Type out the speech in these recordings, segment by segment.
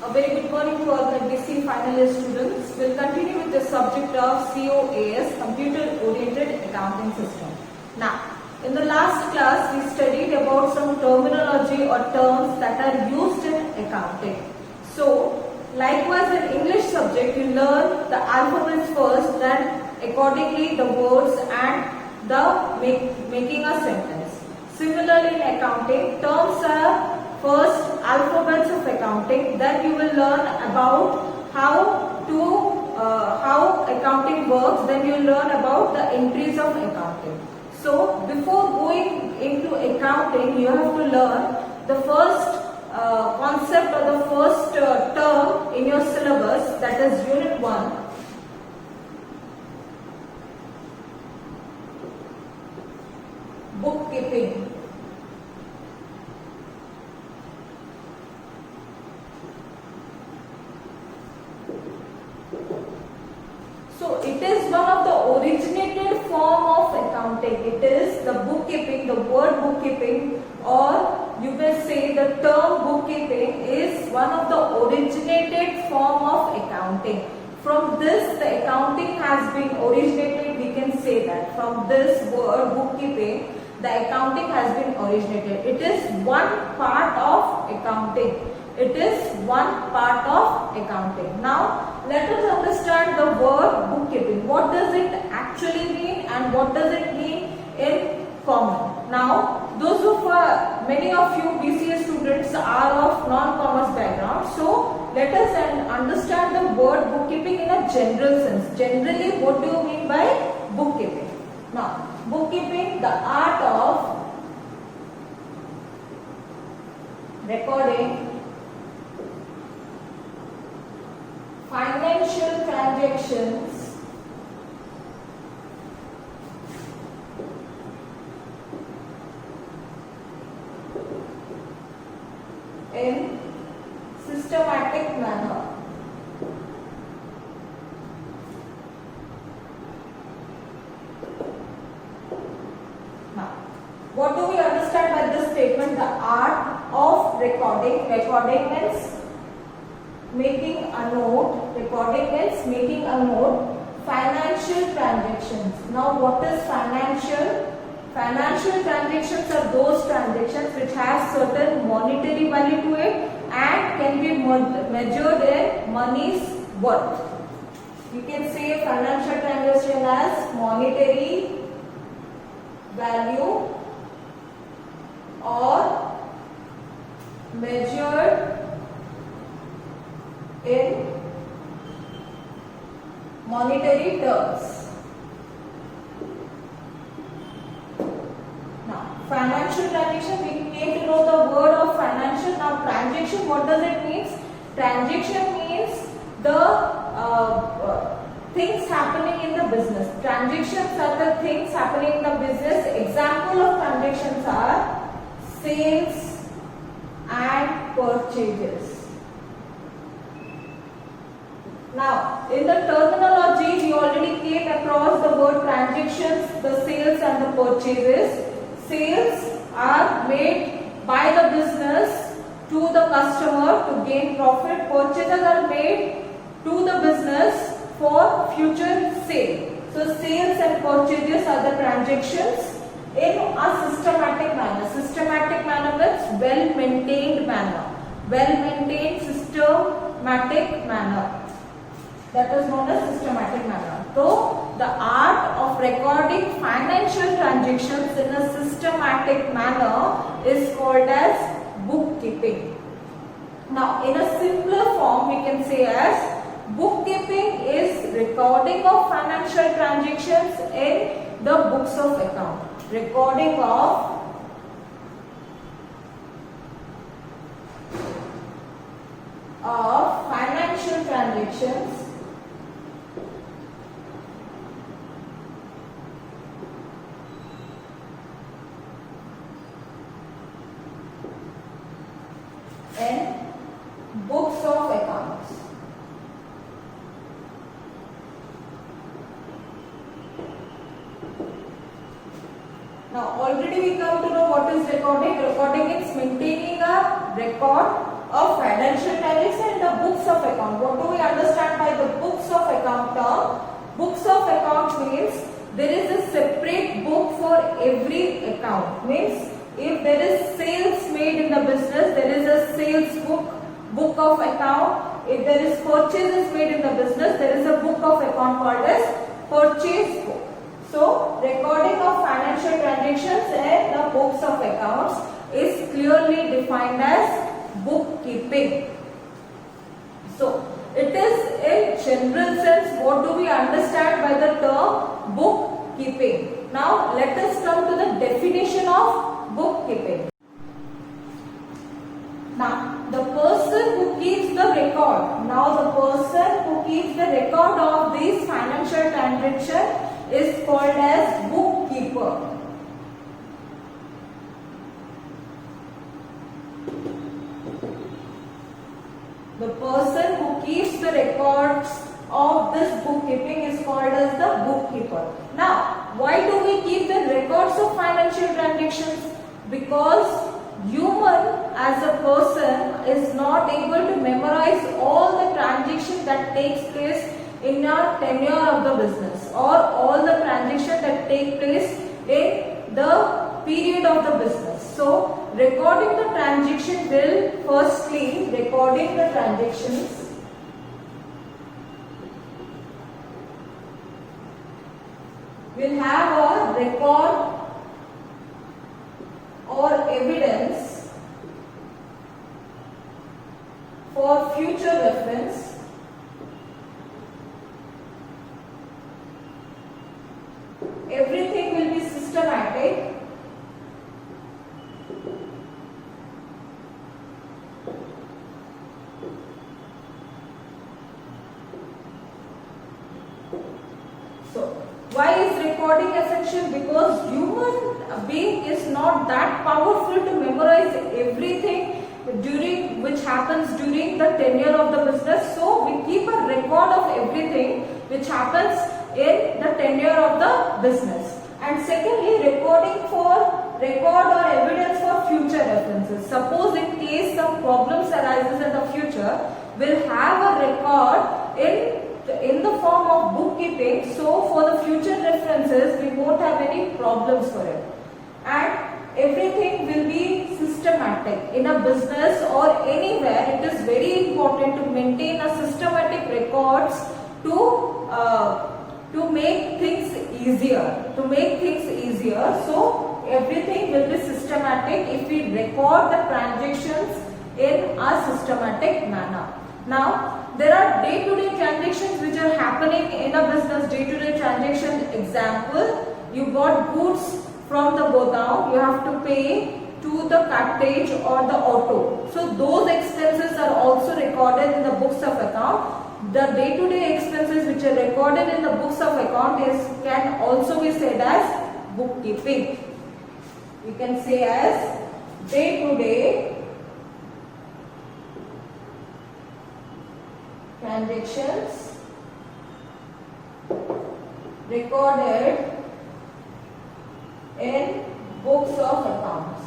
A very good morning to all the BC final year students. We'll continue with the subject of COAS, Computer Oriented Accounting System. Now, in the last class, we studied about some terminology or terms that are used in accounting. So, likewise in English subject, you learn the alphabets first, then accordingly the words and the making a sentence. Similarly, in accounting, terms are first alphabets of accounting, then you will learn about how accounting works, then you will learn about the entries of accounting. So before going into accounting, you have to learn the first concept or the first term in your syllabus, that is unit 1. Bookkeeping. So it is one of the originated form of accounting. It is the bookkeeping, the word bookkeeping, or you may say the term bookkeeping is one of the originated form of accounting. From this, the accounting has been originated, we can say that. From this word bookkeeping, the accounting has been originated. It is one part of accounting. It is one part of accounting. Now, let us understand the word bookkeeping. What does it actually mean and what does it mean in common? Now, many of you BCA students are of non-commerce background. So, let us understand the word bookkeeping in a general sense. Generally, what do you mean by bookkeeping? Now, bookkeeping, the art of recording financial transactions in systematic manner. Now, what do we understand by this statement? The art of recording. Recording means making a note. Recording means making a note. Financial transactions. Now, what is financial? Financial transactions are those transactions which have certain monetary value to it and can be measured in money's worth. You can say financial transaction as monetary value or measured in monetary terms. Now, financial transaction, we came to know the word of financial. Now, transaction, what does it mean? Transaction means the things happening in the business. Transactions are the things happening in the business. Example of transactions are sales and purchases. Now, in the terminology, we already came across the word transactions, the sales and the purchases. Sales are made by the business to the customer to gain profit. Purchases are made to the business for future sale. So, sales and purchases are the transactions in a systematic manner. Systematic manner means well-maintained manner. Well-maintained systematic manner. That is known as systematic manner. So, the art of recording financial transactions in a systematic manner is called as bookkeeping. Now, in a simpler form, we can say as bookkeeping is recording of financial transactions in the books of account. Recording of financial transactions in books of accounts. Now, already we come to know what is recording. Recording is maintaining a record of financial transaction and the books of account. What do we understand by the books of account term? Books of account means there is a separate book for every account. Means if there is sales made in the business, there is a sales book of account. If there is purchases made in the business, there is a book of account called as purchase book. So recording of financial transactions and the books of accounts is clearly defined as bookkeeping. So it is in general sense what do we understand by the term bookkeeping. Now let us come to the definition of bookkeeping. Now the person who keeps the record, of these financial transactions is called as bookkeeper. The person who keeps the records of this bookkeeping is called as the bookkeeper. Now, why do we keep the records of financial transactions? Because human as a person is not able to memorize all the transactions that takes place in a tenure of the business, or all the transactions that take place in the period of the business. So recording the transaction will have a record or evidence for future reference. Everything will be systematic. So, why is recording essential? Because human being is not that powerful to memorize everything which happens during the tenure of the business. So, we keep a record of everything which happens in the tenure of the business. And secondly, record or evidence for future references. Suppose in case some problems arises in the future, we'll have a record in the form of bookkeeping. So for the future references, we won't have any problems for it. And everything will be systematic. In a business or anywhere, it is very important to maintain a systematic records to make things easier. So everything will be systematic if we record the transactions in a systematic manner. Now there are day-to-day transactions which are happening in a business. Day-to-day transaction example, you got goods from the godown, you have to pay to the cartage or the auto. So those expenses are also recorded in the books of account. The day-to-day expenses which are recorded in the books of account can also be said as bookkeeping. You can say as day-to-day transactions recorded in books of accounts.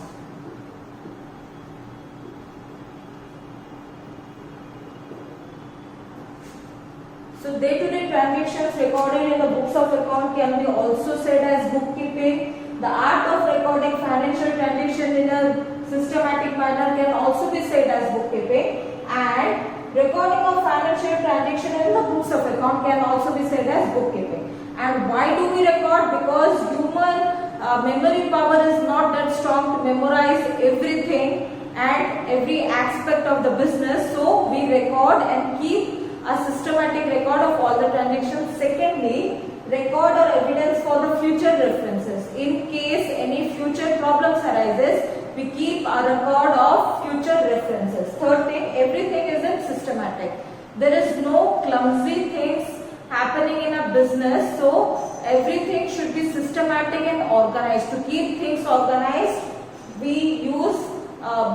So day-to-day transactions recorded in the books of account can be also said as bookkeeping. The art of recording financial transactions in a systematic manner can also be said as bookkeeping, and recording of financial transaction in the books of account can also be said as bookkeeping. And why do we record? Because human memory power is not that strong to memorize everything and every aspect of the business. So we record and keep a systematic record of all the transactions. Secondly, record or evidence for the future references. In case any future problems arises, we keep a record of future references. Third thing, everything is in systematic. There is no clumsy things happening in a business, so everything should be systematic and organized. To keep things organized, we use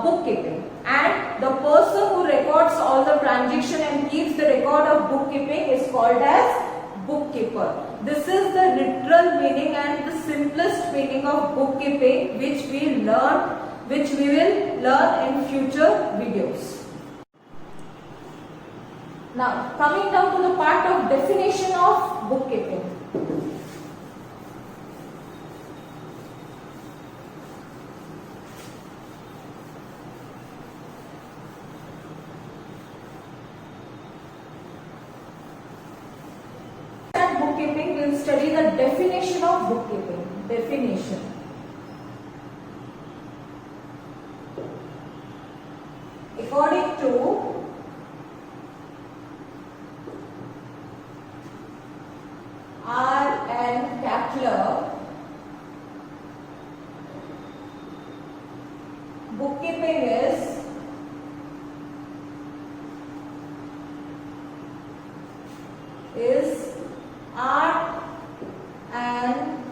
bookkeeping. And the person who records all the transaction and keeps the record of bookkeeping is called as bookkeeper. This is the literal meaning and the simplest meaning of bookkeeping, which we will learn in future videos. Now, coming down to the part of definition of bookkeeping. Bookkeeping, we will study the definition of bookkeeping. Definition. According to R.N. Cattler, bookkeeping is art and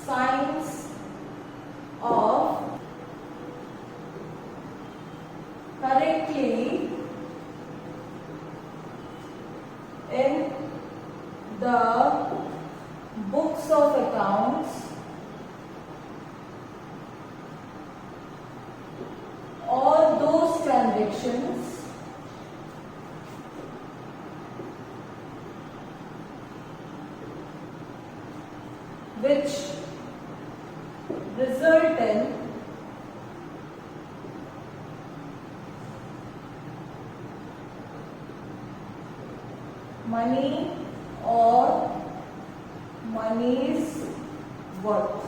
science of correctly in the books of accounts all those transactions which result in money or money's worth.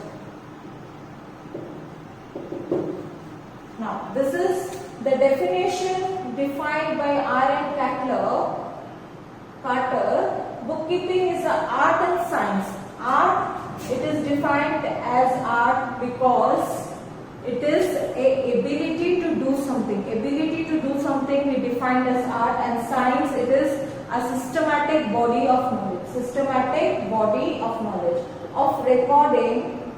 Now, this is the definition defined by R.N. Carter. Bookkeeping is an art and science. Art, it is defined as art because it is a ability to do something. Ability to do something we defined as art, and science, it is a systematic body of knowledge. Systematic body of knowledge of recording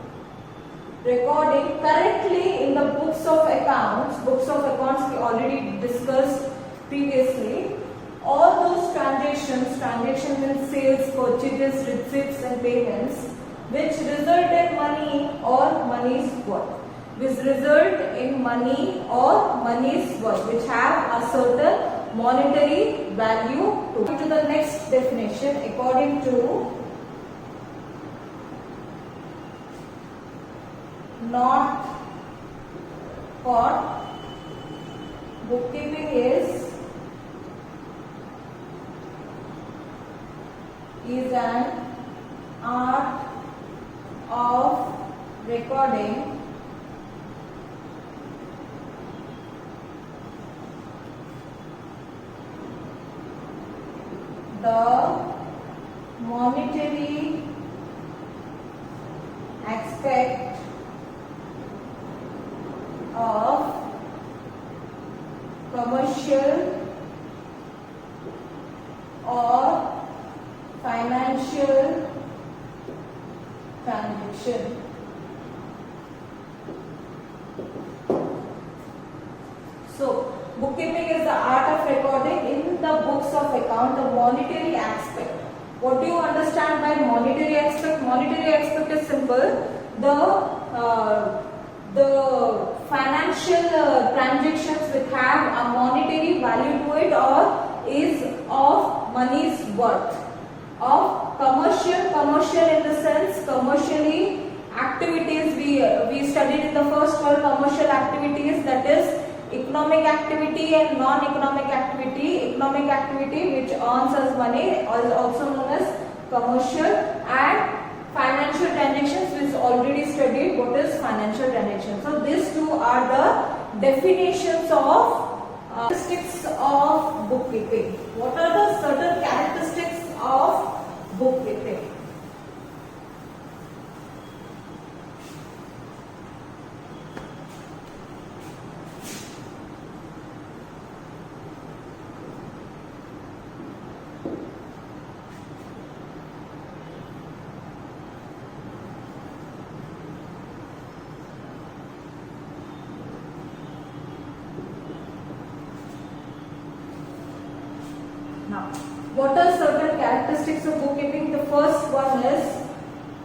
correctly in the books of accounts. Books of accounts we already discussed previously. All those transactions in sales, purchases, receipts and payments which result in money or money's worth. Which result in money or money's worth, which have a certain monetary value. To the next definition, according to Northcott, bookkeeping is an art of recording the monetary aspect of commercial or financial transaction. So, bookkeeping is the art of recording in the books of account the monetary aspect. What do you understand by monetary aspect? Monetary aspect is simple. The financial transactions which have a monetary value to it or is of money's worth. Of commercial in the sense commercially activities we studied in the first one, commercial activities, that is economic activity and non-economic activity. Economic activity which earns us money is also known as commercial, and financial transactions which already studied what is financial transaction. So these two are the definitions of characteristics of bookkeeping. What are the certain characteristics of bookkeeping? Now, what are certain characteristics of bookkeeping? The first one is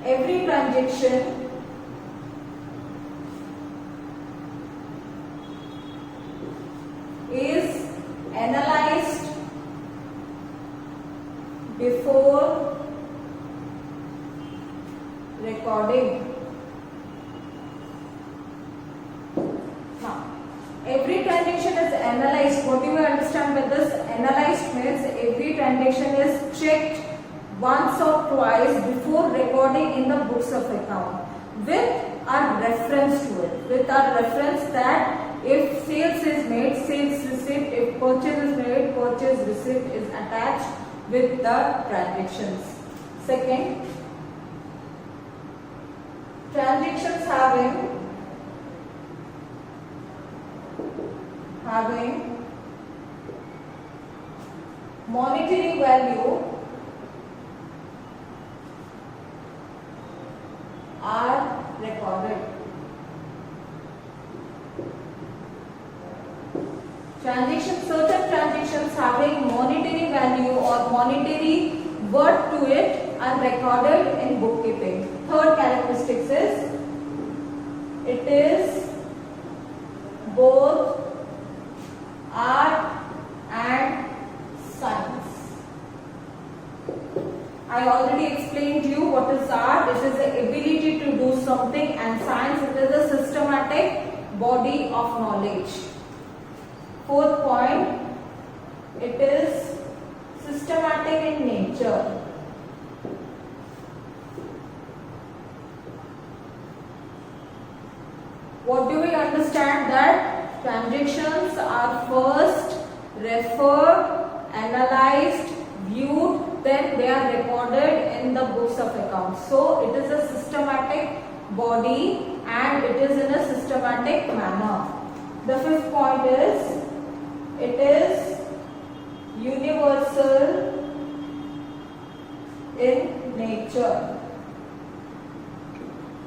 every transaction is analyzed before recording. Now, every transaction is analyzed. What do you understand by this? Analyzed means every transaction is checked once or twice before recording in the books of account with our reference to it. With our reference that if sales is made, sales receipt, if purchase is made, purchase receipt is attached with the transactions. Second, transactions having monetary value are recorded. Certain transactions having monetary value or monetary worth to it are recorded in bookkeeping. Third characteristics is it is both art and science. I already explained to you what is art. It is the ability to do something, and science, it is a systematic body of knowledge. Fourth point, it is systematic in nature. What do we understand? That transactions are first referred, analyzed, viewed, then they are recorded in the books of accounts. So it is a systematic body and it is in a systematic manner. The fifth point is it is universal in nature.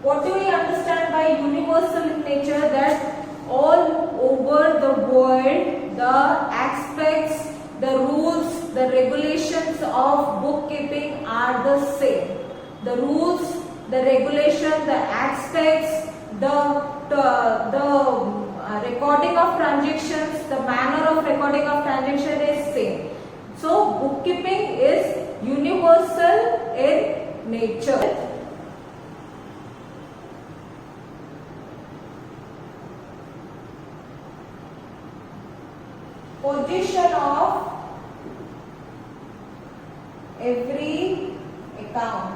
What do we understand by universal in nature? That all over the world, the aspects, the rules, the regulations of bookkeeping are the same. The rules, the regulation, the aspects, the recording of transactions, the manner of recording of transaction is same. So bookkeeping is universal in nature. Position of every account.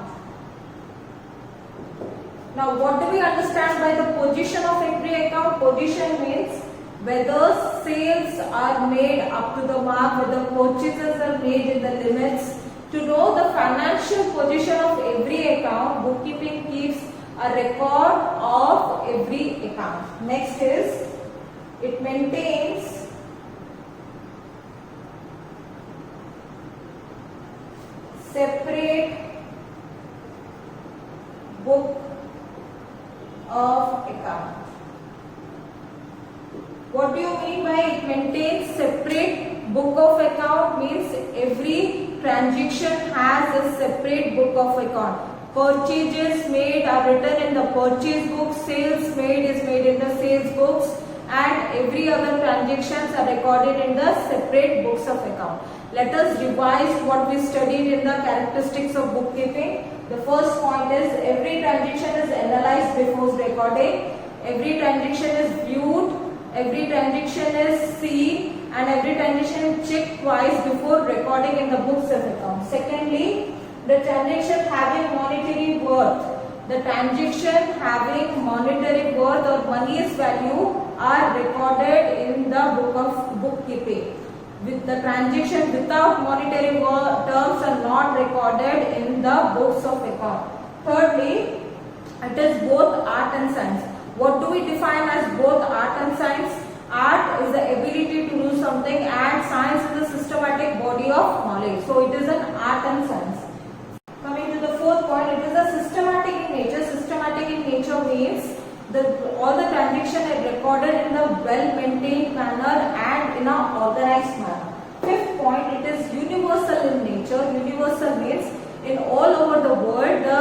Now what do we understand by the position of every account? Position means whether sales are made up to the mark, whether purchases are made in the limits. To know the financial position of every account, bookkeeping keeps a record of every account. Next is it maintains separate book of account. What do you mean by it maintains separate book of account? Means every transaction has a separate book of account. Purchases made are written in the purchase book, sales made is made in the sales books, and every other transactions are recorded in the separate books of account. Let us revise what we studied in the characteristics of bookkeeping. The first point is every transaction is analyzed before recording, every transaction is viewed, every transaction is seen, and every transaction is checked twice before recording in the books of account. Secondly, the transaction having monetary worth. The transaction having monetary worth or money's value are recorded in the book of bookkeeping. With the transaction without monetary terms are not recorded in the books of account. Thirdly, it is both art and science. What do we define as both art and science? Art is the ability to do something and science is a systematic body of knowledge. So it is an art and science. Coming to the fourth point, it is a systematic in nature. Systematic in nature means all the transactions are recorded in a well-maintained manner and in an organized manner. Fifth point, it is universal in nature. Universal means in all over the world, the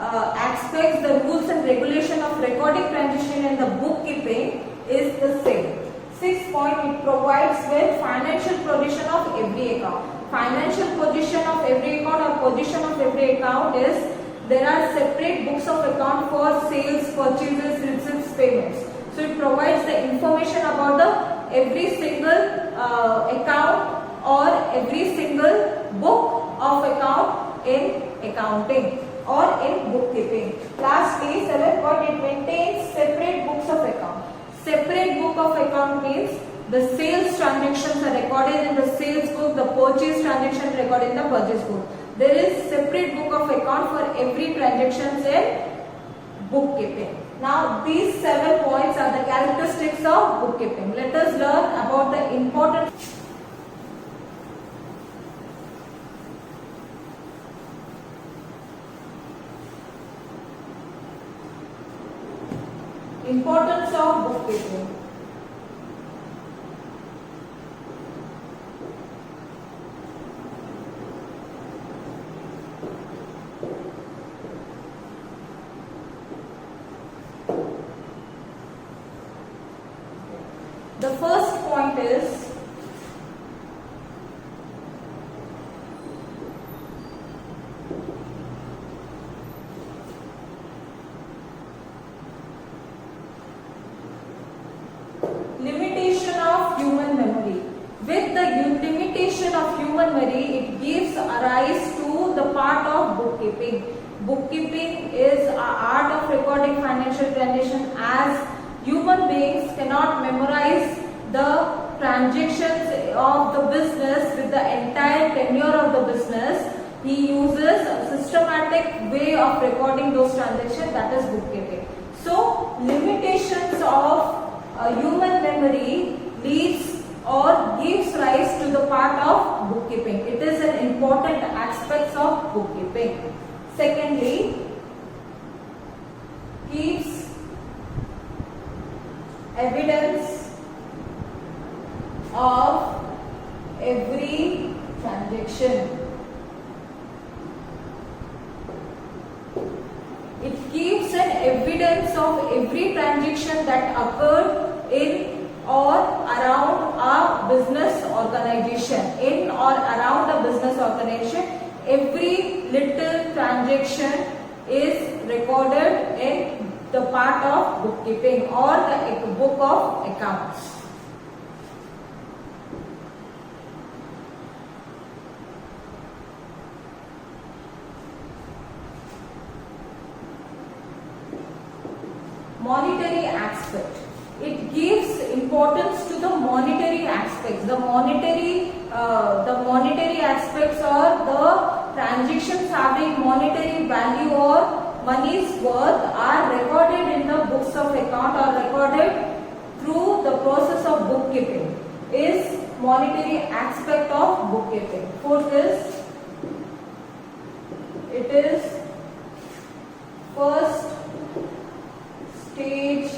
aspects, the rules and regulation of recording transaction in the bookkeeping is the same. Sixth point, it provides with financial provision of every account. financial position of every account or position of every account is there are separate books of account for sales, purchases, receipts, payments. So it provides the information about the every single account or every single book of account in accounting or in bookkeeping. Lastly, 7 point, it maintains separate books of account. Separate book of account means the sales transactions are recorded in the sales book, the purchase transaction recorded in the purchase book. There is separate book of account for every transactions in bookkeeping. Now these 7 points are the characteristics of bookkeeping. Let us learn about the importance of bookkeeping. The first point is limitation of human memory. With the limitation of human memory, it gives rise to the part of bookkeeping. Bookkeeping is an art of recording financial transactions, as human beings cannot memorize the transactions of the business with the entire tenure of the business. He uses a systematic way of recording those transactions, that is bookkeeping. So limitations of human memory leads or gives rise to the part of bookkeeping. It is an important aspect of bookkeeping. Secondly, keeps evidence of every transaction. It keeps an evidence of every transaction that occurred in or around a business organization. In or around a business organization, every little transaction is recorded in the part of bookkeeping or the book of accounts. Monetary aspect. It gives importance to the monetary aspects. The monetary aspects or the transactions having monetary value or money's worth are recorded in the books of account or recorded through the process of bookkeeping. Is monetary aspect of bookkeeping. Fourth is, it is first stage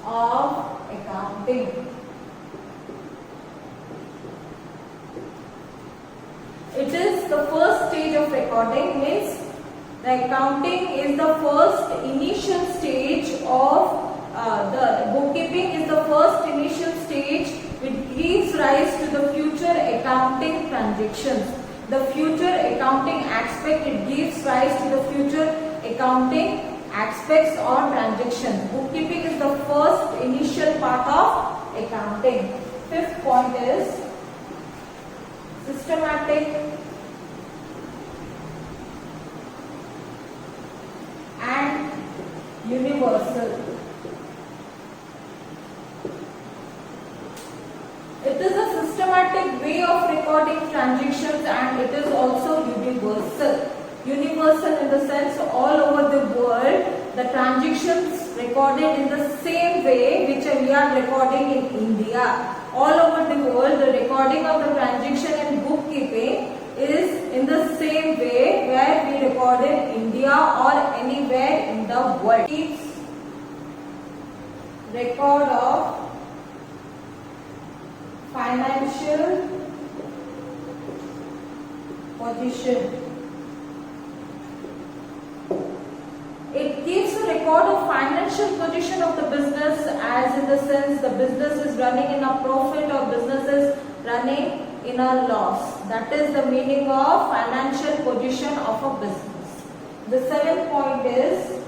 of accounting. It is the first stage of recording, means the accounting is the first initial stage of the bookkeeping is the first initial stage which gives rise to the future accounting transactions. The future accounting aspect, it gives rise to the future accounting aspects or transactions. Bookkeeping is the first initial part of accounting. Fifth point is systematic and universal. It is a systematic way of recording transactions and it is also universal. Universal in the sense all over the world the transactions recorded in the same way which we are recording in India. All over the world the recording of the transaction in bookkeeping is in the same way where we record in India or anywhere in the world. Keeps record of financial position. It keeps a record of financial position of the business, as in the sense the business is running in a profit or business is running in a loss. That is the meaning of financial position of a business. The 7th point is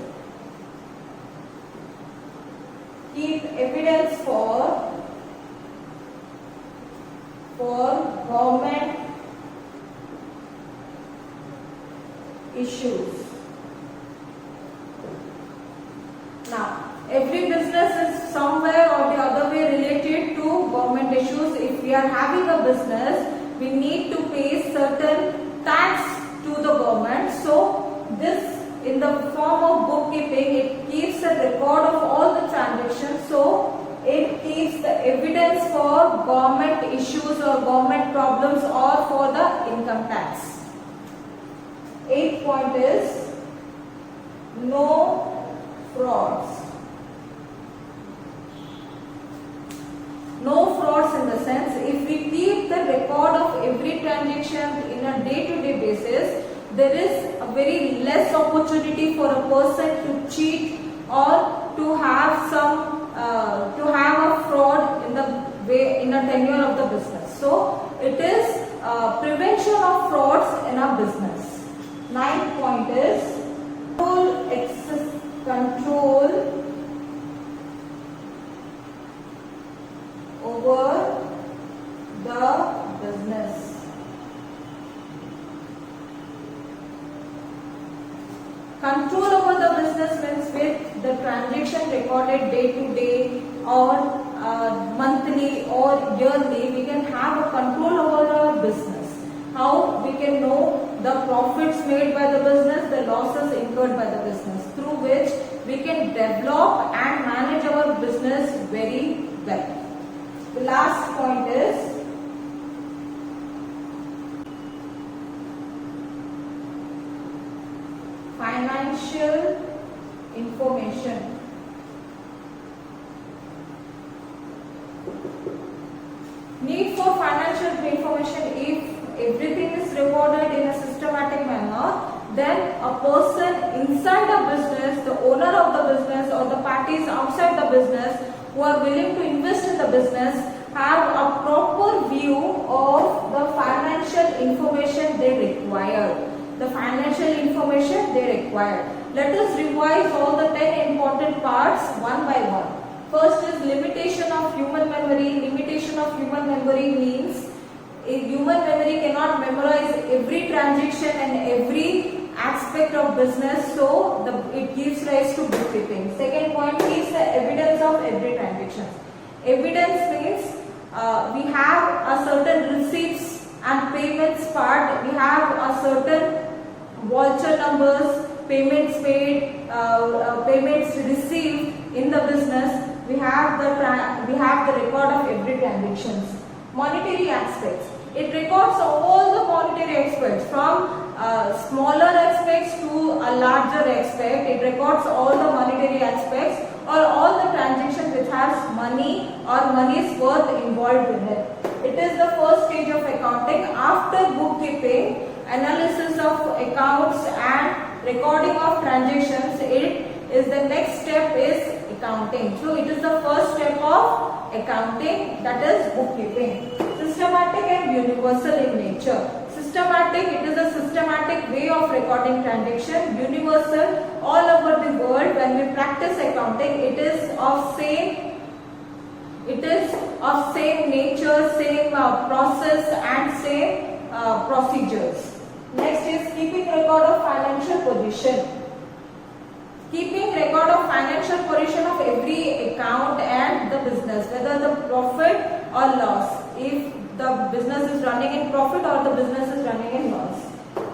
keep evidence for government issues. Now, every business is somewhere or the other way related to government issues. If we are having a business, we need to pay certain tax to the government. So, this in the form of bookkeeping, it keeps a record of all the transactions. So, it keeps the evidence for government issues or government problems or for the income tax. 8th point is no frauds. No frauds in the sense, if we keep the record of every transaction in a day-to-day basis, there is a very less opportunity for a person to cheat or to have a fraud in a tenure of the business. So it is prevention of frauds in our business. 9th point is control over the business. Control over the business means with the transaction recorded day to day or monthly or yearly, we can have a control over our business. How we can know the profits made by the business, the losses incurred by the business, through which we can develop and manage our business very well. The last point is financial information. Need for financial information. If everything is recorded in a systematic manner, then a person inside the business, the owner of the business or the parties outside the business who are willing to invest in the business have a proper view of the financial information they require. The financial information they require. Let us revise all the 10 important parts one by one. First is limitation of human memory. Limitation of human memory means a human memory cannot memorize every transaction and every aspect of business, so it gives rise to bookkeeping. Second point is the evidence of every transaction. Evidence means we have a certain receipts and payments part. We have a certain voucher numbers, payments made, payments received in the business. We have the record of every transactions. Monetary aspects. It records all the monetary aspects from smaller aspects to a larger aspect. It records all the monetary aspects or all the transactions which has money or money's worth involved in it. It is the first stage of accounting. After bookkeeping, analysis of accounts and recording of transactions, it is the next step is accounting. So it is the first step of accounting, that is bookkeeping. Systematic and universal in nature. Systematic, it is a systematic way of recording transaction. Universal, all over the world when we practice accounting, it is of same nature, same process and same procedures. Next is keeping record of financial position. Keeping record of financial position of every account and the business, whether the profit or loss, if the business is running in profit or the business is running in loss.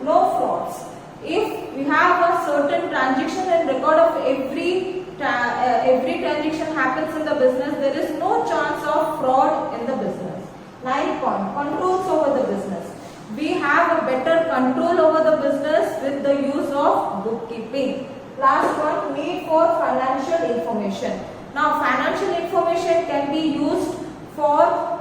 No frauds. If we have a certain transaction and record of every transaction happens in the business, there is no chance of fraud in the business. 9th point, controls over the business. We have a better control over the business with the use of bookkeeping. Last one, need for financial information. Now, financial information can be used for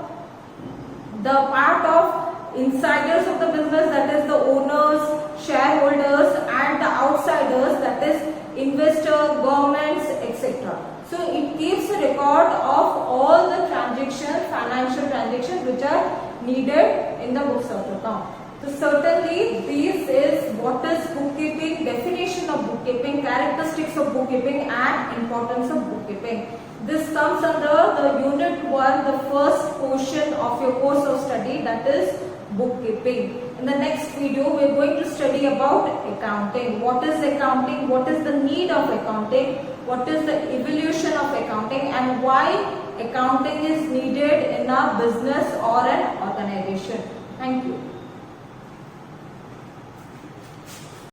the part of insiders of the business, that is the owners, shareholders and the outsiders, that is investor, governments, etc. So it keeps a record of all the transactions, financial transactions which are needed in the books of account. So certainly this is what is bookkeeping, definition of bookkeeping, characteristics of bookkeeping and importance of bookkeeping. This comes under the unit 1, the first portion of your course of study, that is bookkeeping. In the next video we are going to study about accounting. What is accounting? What is the need of accounting? What is the evolution of accounting and why accounting is needed in a business or an organization? Thank you.